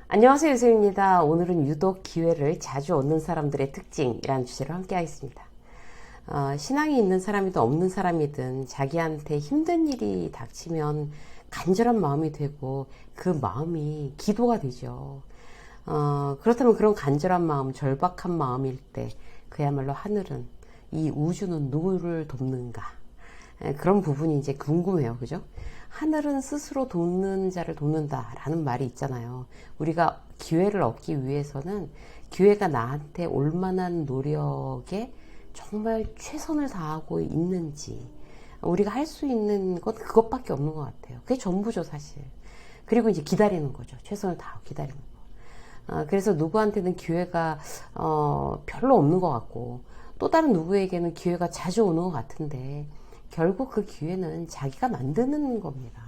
안녕하세요, 유수입니다. 오늘은 유독 기회를 자주 얻는 사람들의 특징이라는 주제로 함께 하겠습니다. 신앙이 있는 사람이든 없는 사람이든 자기한테 힘든 일이 닥치면 간절한 마음이 되고 그 마음이 기도가 되죠. 그렇다면 그런 간절한 마음, 절박한 마음일 때 그야말로 하늘은, 이 우주는 누구를 돕는가? 그런 부분이 이제 궁금해요. 그죠? 하늘은 스스로 돕는 자를 돕는다라는 말이 있잖아요. 우리가 기회를 얻기 위해서는 기회가 나한테 올 만한 노력에 정말 최선을 다하고 있는지, 우리가 할 수 있는 건 그것밖에 없는 것 같아요. 그게 전부죠, 사실. 그리고 이제 기다리는 거죠. 최선을 다하고 기다리는 거. 그래서 누구한테는 기회가 별로 없는 것 같고, 또 다른 누구에게는 기회가 자주 오는 것 같은데, 결국 그 기회는 자기가 만드는 겁니다.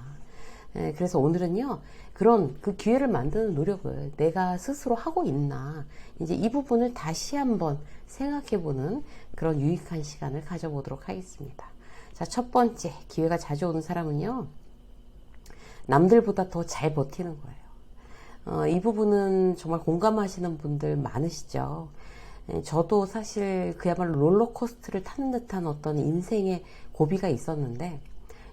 그래서 오늘은요, 그런 그 기회를 만드는 노력을 내가 스스로 하고 있나, 이제 이 부분을 다시 한번 생각해보는 그런 유익한 시간을 가져보도록 하겠습니다. 자, 첫 번째, 기회가 자주 오는 사람은요, 남들보다 더 잘 버티는 거예요. 이 부분은 정말 공감하시는 분들 많으시죠? 저도 사실 그야말로 롤러코스터를 타는 듯한 어떤 인생의 고비가 있었는데,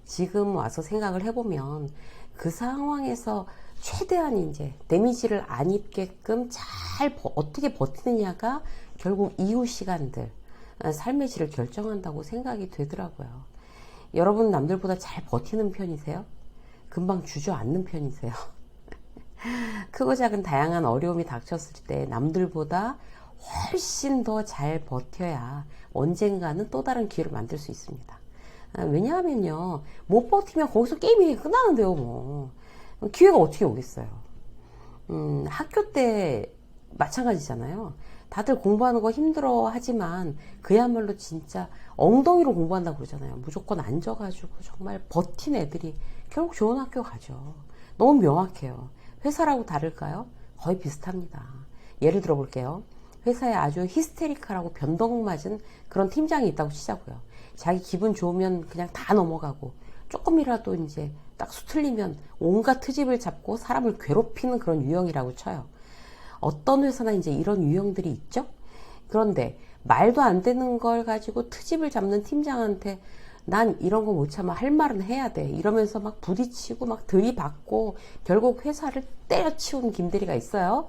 지금 와서 생각을 해보면 그 상황에서 최대한 이제 데미지를 안 입게끔 잘 어떻게 버티느냐가 결국 이후 시간들, 삶의 질을 결정한다고 생각이 되더라고요. 여러분 남들보다 잘 버티는 편이세요? 금방 주저앉는 편이세요? 크고 작은 다양한 어려움이 닥쳤을 때 남들보다 훨씬 더 잘 버텨야 언젠가는 또 다른 기회를 만들 수 있습니다. 왜냐하면요, 못 버티면 거기서 게임이 끝나는데요, 뭐. 기회가 어떻게 오겠어요? 학교 때 마찬가지잖아요. 다들 공부하는 거 힘들어 하지만 그야말로 진짜 엉덩이로 공부한다고 그러잖아요. 무조건 앉아가지고 정말 버틴 애들이 결국 좋은 학교 가죠. 너무 명확해요. 회사라고 다를까요? 거의 비슷합니다. 예를 들어 볼게요. 회사에 아주 히스테리컬하고 변덕 맞은 그런 팀장이 있다고 치자고요. 자기 기분 좋으면 그냥 다 넘어가고, 조금이라도 이제 딱 수틀리면 온갖 트집을 잡고 사람을 괴롭히는 그런 유형이라고 쳐요. 어떤 회사나 이제 이런 유형들이 있죠? 그런데 말도 안 되는 걸 가지고 트집을 잡는 팀장한테 난 이런 거 못 참아, 할 말은 해야 돼, 이러면서 막 부딪히고 막 들이받고 결국 회사를 때려치운 김대리가 있어요.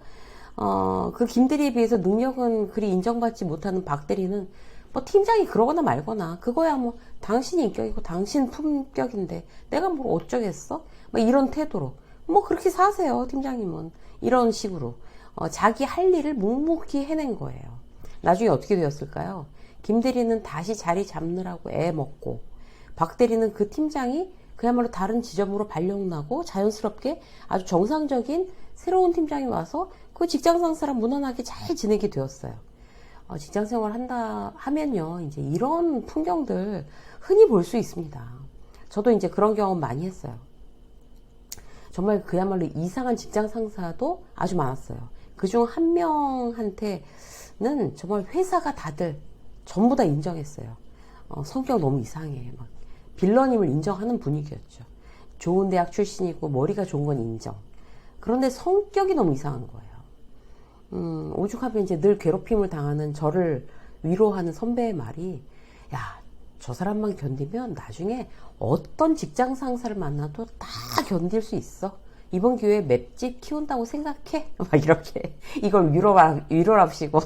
그 김대리에 비해서 능력은 그리 인정받지 못하는 박대리는 뭐 팀장이 그러거나 말거나 그거야 뭐 당신 인격이고 당신 품격인데 내가 뭘 어쩌겠어? 뭐 이런 태도로 뭐 그렇게 사세요, 팀장님은. 이런 식으로 자기 할 일을 묵묵히 해낸 거예요. 나중에 어떻게 되었을까요? 김대리는 다시 자리 잡느라고 애 먹고, 박대리는 그 팀장이 그야말로 다른 지점으로 발령나고 자연스럽게 아주 정상적인 새로운 팀장이 와서 그 직장 상사랑 무난하게 잘 지내게 되었어요. 직장 생활 한다 하면요, 이제 이런 풍경들 흔히 볼 수 있습니다. 저도 이제 그런 경험 많이 했어요. 정말 그야말로 이상한 직장 상사도 아주 많았어요. 그중 한 명한테는 정말 회사가 다들 전부 다 인정했어요. 성격 너무 이상해. 막 빌런임을 인정하는 분위기였죠. 좋은 대학 출신이고 머리가 좋은 건 인정. 그런데 성격이 너무 이상한 거예요. 오죽하면 이제 늘 괴롭힘을 당하는 저를 위로하는 선배의 말이, 야, 저 사람만 견디면 나중에 어떤 직장 상사를 만나도 다 견딜 수 있어. 이번 기회에 맷집 키운다고 생각해. 막 이렇게 이걸 위로랍시고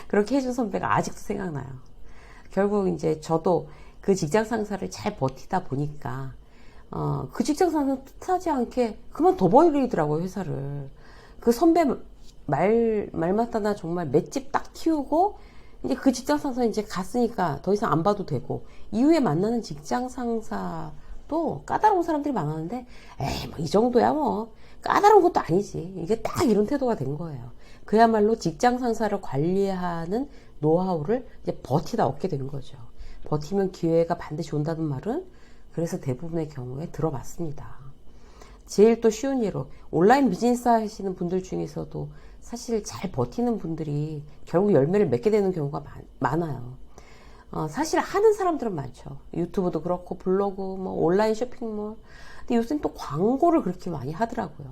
그렇게 해준 선배가 아직도 생각나요. 결국 이제 저도 그 직장 상사를 잘 버티다 보니까 그 직장 상사는 뜻하지 않게 그만둬버리더라고요, 회사를. 그 선배 말마따나 정말 맷집 딱 키우고, 이제 그 직장 상사 이제 갔으니까 더 이상 안 봐도 되고, 이후에 만나는 직장 상사도 까다로운 사람들이 많았는데, 에이, 뭐 이 정도야 뭐. 까다로운 것도 아니지. 이게 딱 이런 태도가 된 거예요. 그야말로 직장 상사를 관리하는 노하우를 이제 버티다 얻게 된 거죠. 버티면 기회가 반드시 온다는 말은 그래서 대부분의 경우에 들어봤습니다. 제일 또 쉬운 예로 온라인 비즈니스 하시는 분들 중에서도 사실 잘 버티는 분들이 결국 열매를 맺게 되는 경우가 많아요. 사실 하는 사람들은 많죠. 유튜브도 그렇고 블로그, 뭐 온라인 쇼핑몰. 근데 요새는 또 광고를 그렇게 많이 하더라고요.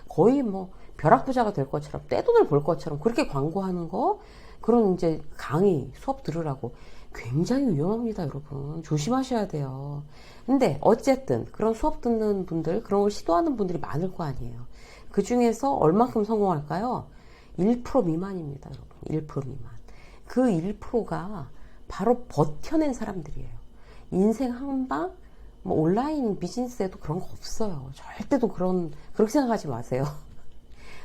거의 뭐 벼락부자가 될 것처럼 떼돈을 벌 것처럼 그렇게 광고하는 거, 그런 이제 강의 수업 들으라고 굉장히 위험합니다. 여러분 조심하셔야 돼요. 근데 어쨌든 그런 수업 듣는 분들, 그런 걸 시도하는 분들이 많을 거 아니에요. 그 중에서 얼만큼 성공할까요? 1% 미만입니다. 여러분 1% 미만. 그 1%가 바로 버텨낸 사람들이에요. 인생 한방, 뭐 온라인 비즈니스에도 그런 거 없어요. 절대도 그렇게 생각하지 마세요.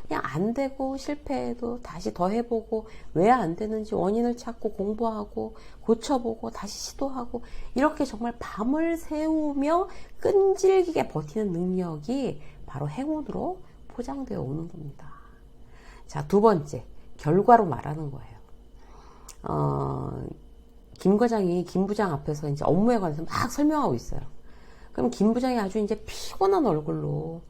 그냥 안 되고 실패해도 다시 더 해보고, 왜 안 되는지 원인을 찾고 공부하고 고쳐보고 다시 시도하고, 이렇게 정말 밤을 새우며 끈질기게 버티는 능력이 바로 행운으로 포장되어 오는 겁니다. 자, 두 번째, 결과로 말하는 거예요. 김 과장이 김 부장 앞에서 이제 업무에 관해서 막 설명하고 있어요. 그럼 김 부장이 아주 이제 피곤한 얼굴로,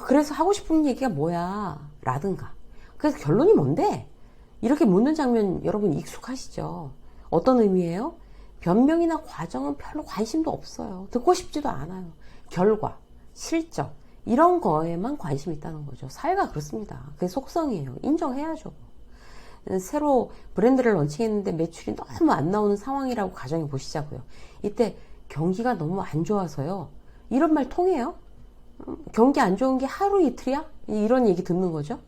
그래서 하고 싶은 얘기가 뭐야? 라든가. 그래서 결론이 뭔데? 이렇게 묻는 장면 여러분 익숙하시죠? 어떤 의미예요? 변명이나 과정은 별로 관심도 없어요. 듣고 싶지도 않아요. 결과, 실적, 이런 거에만 관심이 있다는 거죠. 사회가 그렇습니다. 그게 속성이에요. 인정해야죠. 새로 브랜드를 런칭했는데 매출이 너무 안 나오는 상황이라고 가정해 보시자고요. 이때 경기가 너무 안 좋아서요. 이런 말 통해요? 경기 안 좋은 게 하루 이틀이야? 이런 얘기 듣는 거죠.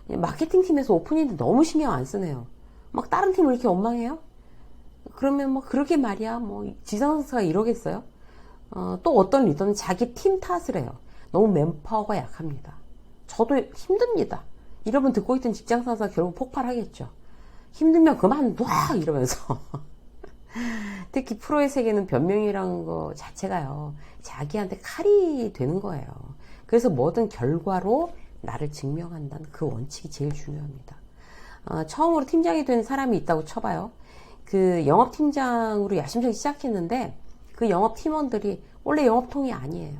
마케팅 팀에서 오프닝인데 너무 신경 안 쓰네요. 막 다른 팀을 이렇게 원망해요? 그러면 뭐 그러게 말이야. 뭐 지상사가 이러겠어요? 또 어떤 리더는 자기 팀 탓을 해요. 너무 맨파워가 약합니다. 저도 힘듭니다. 이러면 듣고 있던 직장 상사가 결국 폭발하겠죠. 힘들면 그만둬! 이러면서. 특히 프로의 세계는 변명이라는 거 자체가요, 자기한테 칼이 되는 거예요. 그래서 뭐든 결과로 나를 증명한다는 그 원칙이 제일 중요합니다. 처음으로 팀장이 된 사람이 있다고 쳐봐요. 그 영업팀장으로 야심차게 시작했는데 그 영업팀원들이 원래 영업통이 아니에요.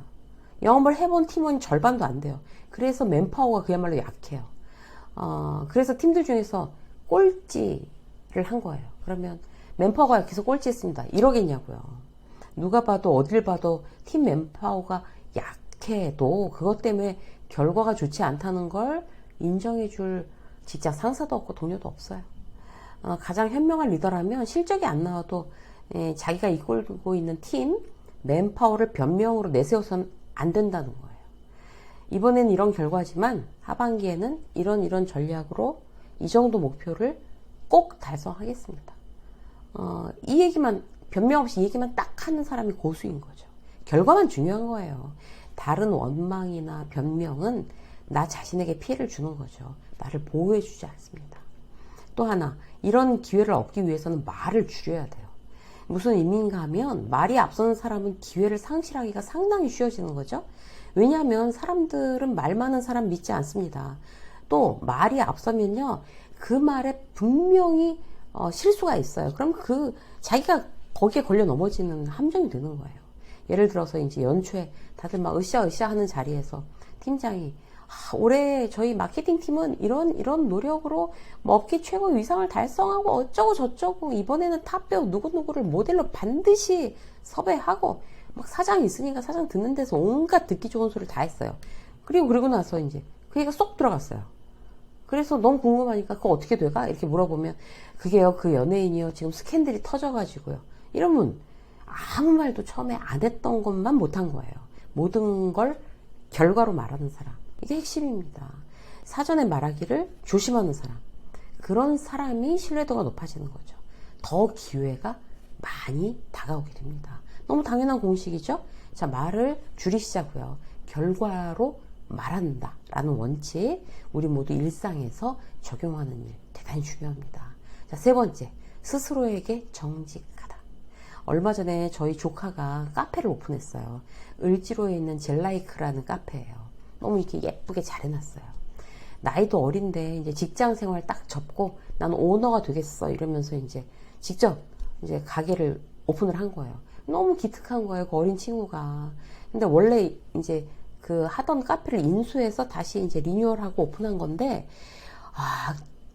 영업을 해본 팀원이 절반도 안 돼요. 그래서 맨파워가 그야말로 약해요. 그래서 팀들 중에서 꼴찌를 한 거예요. 그러면 맨파워가 약해서 꼴찌했습니다. 이러겠냐고요. 누가 봐도 어딜 봐도 팀 맨파워가 약해도 그것 때문에 결과가 좋지 않다는 걸 인정해줄 직장 상사도 없고 동료도 없어요. 가장 현명한 리더라면 실적이 안 나와도 자기가 이끌고 있는 팀 맨파워를 변명으로 내세워서는 안 된다는 거예요. 이번엔 이런 결과지만 하반기에는 이런 전략으로 이 정도 목표를 꼭 달성하겠습니다. 이 얘기만, 변명 없이 이 얘기만 딱 하는 사람이 고수인 거죠. 결과만 중요한 거예요. 다른 원망이나 변명은 나 자신에게 피해를 주는 거죠. 나를 보호해주지 않습니다. 또 하나, 이런 기회를 얻기 위해서는 말을 줄여야 돼요. 무슨 의미인가 하면 말이 앞서는 사람은 기회를 상실하기가 상당히 쉬워지는 거죠. 왜냐하면 사람들은 말 많은 사람 믿지 않습니다. 또 말이 앞서면요, 그 말에 분명히 실수가 있어요. 그럼 자기가 거기에 걸려 넘어지는 함정이 되는 거예요. 예를 들어서 이제 연초에 다들 막 으쌰으쌰 하는 자리에서 팀장이 올해 저희 마케팅 팀은 이런 노력으로 뭐 업계 최고 위상을 달성하고 어쩌고 저쩌고 이번에는 탑 배우 누구누구를 모델로 반드시 섭외하고 막 사장이 있으니까 사장 듣는 데서 온갖 듣기 좋은 소리를 다 했어요. 그리고 나서 이제 그 얘기가 쏙 들어갔어요. 그래서 너무 궁금하니까 그거 어떻게 돼가? 이렇게 물어보면 그게요, 그 연예인이요, 지금 스캔들이 터져가지고요. 이러면 아무 말도 처음에 안 했던 것만 못한 거예요. 모든 걸 결과로 말하는 사람. 이게 핵심입니다. 사전에 말하기를 조심하는 사람. 그런 사람이 신뢰도가 높아지는 거죠. 더 기회가 많이 다가오게 됩니다. 너무 당연한 공식이죠? 자, 말을 줄이시자고요. 결과로 말한다 라는 원칙, 우리 모두 일상에서 적용하는 일 대단히 중요합니다. 자, 세 번째, 스스로에게 정직하다. 얼마 전에 저희 조카가 카페를 오픈했어요. 을지로에 있는 젤라이크라는 카페예요. 너무 이렇게 예쁘게 잘 해놨어요. 나이도 어린데 이제 직장 생활 딱 접고 나는 오너가 되겠어 이러면서 이제 직접 이제 가게를 오픈을 한 거예요. 너무 기특한 거예요, 그 어린 친구가. 근데 원래 이제 그 하던 카페를 인수해서 다시 이제 리뉴얼하고 오픈한 건데,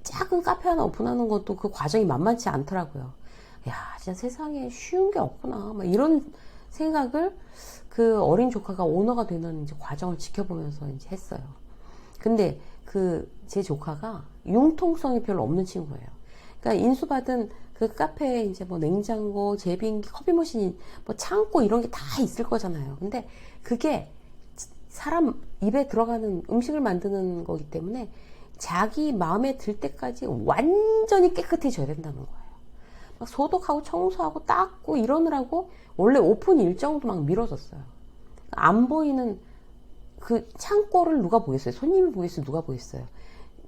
작은 카페 하나 오픈하는 것도 그 과정이 만만치 않더라고요. 야, 진짜 세상에 쉬운 게 없구나. 막 이런 생각을 그 어린 조카가 오너가 되는 이제 과정을 지켜보면서 이제 했어요. 근데 제 조카가 융통성이 별로 없는 친구예요. 그러니까 인수받은 그 카페에 이제 뭐 냉장고, 제빙기, 커피 머신, 뭐 창고 이런 게 다 있을 거잖아요. 근데 그게 사람 입에 들어가는 음식을 만드는 거기 때문에 자기 마음에 들 때까지 완전히 깨끗해져야 된다는 거예요. 막 소독하고 청소하고 닦고 이러느라고 원래 오픈 일정도 막 미뤄졌어요. 안 보이는 그 창고를 누가 보겠어요? 손님이 보겠어요? 누가 보겠어요?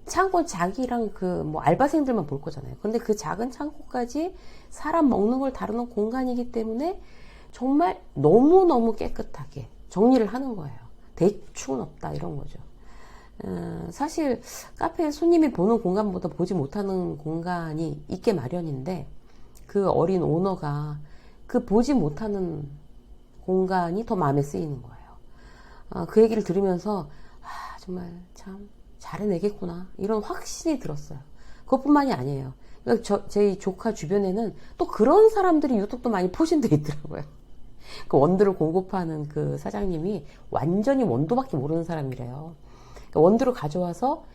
창고 자기랑 그 뭐 알바생들만 볼 거잖아요. 근데 그 작은 창고까지 사람 먹는 걸 다루는 공간이기 때문에 정말 너무너무 깨끗하게 정리를 하는 거예요. 대충은 없다 이런 거죠. 사실 카페에 손님이 보는 공간보다 보지 못하는 공간이 있게 마련인데 그 어린 오너가 그 보지 못하는 공간이 더 마음에 쓰이는 거예요. 그 얘기를 들으면서 정말 참 잘해내겠구나 이런 확신이 들었어요. 그것뿐만이 아니에요. 그러니까 제 조카 주변에는 또 그런 사람들이 유독 또 많이 포진돼 있더라고요. 그 원두를 공급하는 그 사장님이 완전히 원두밖에 모르는 사람이래요. 그러니까 원두를 가져와서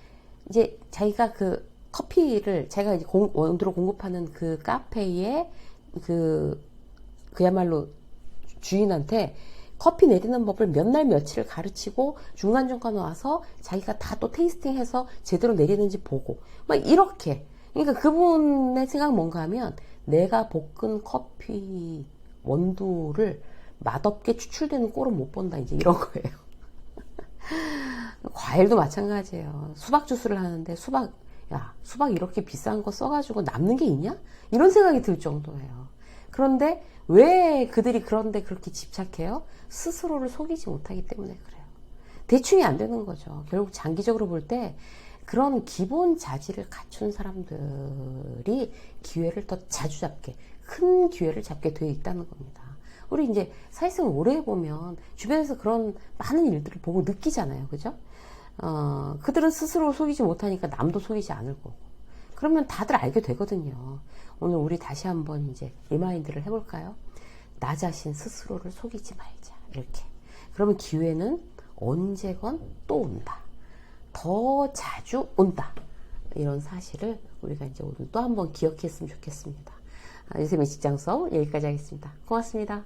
이제 자기가 그 커피를 자기가 이제 원두를 공급하는 그 카페에 그야말로 주인한테 커피 내리는 법을 몇 날 며칠을 가르치고 중간중간 와서 자기가 다 또 테이스팅해서 제대로 내리는지 보고 막 이렇게. 그러니까 그분의 생각은 뭔가 하면 내가 볶은 커피 원두를 맛없게 추출되는 꼴은 못 본다 이제 이런 거예요. 과일도 마찬가지예요. 수박 주스를 하는데 수박 이렇게 비싼 거 써가지고 남는 게 있냐? 이런 생각이 들 정도예요. 그런데 왜 그들이 그런데 그렇게 집착해요? 스스로를 속이지 못하기 때문에 그래요. 대충이 안 되는 거죠. 결국 장기적으로 볼 때 그런 기본 자질을 갖춘 사람들이 기회를 더 자주 잡게, 큰 기회를 잡게 되어 있다는 겁니다. 우리 이제 사회생활 오래 해보면 주변에서 그런 많은 일들을 보고 느끼잖아요. 그죠? 그들은 스스로 속이지 못하니까 남도 속이지 않을 거고. 그러면 다들 알게 되거든요. 오늘 우리 다시 한번 이제 리마인드를 해볼까요? 나 자신 스스로를 속이지 말자. 이렇게. 그러면 기회는 언제건 또 온다. 더 자주 온다. 이런 사실을 우리가 이제 오늘 또 한번 기억했으면 좋겠습니다. 유쌤의 직장 수업 여기까지 하겠습니다. 고맙습니다.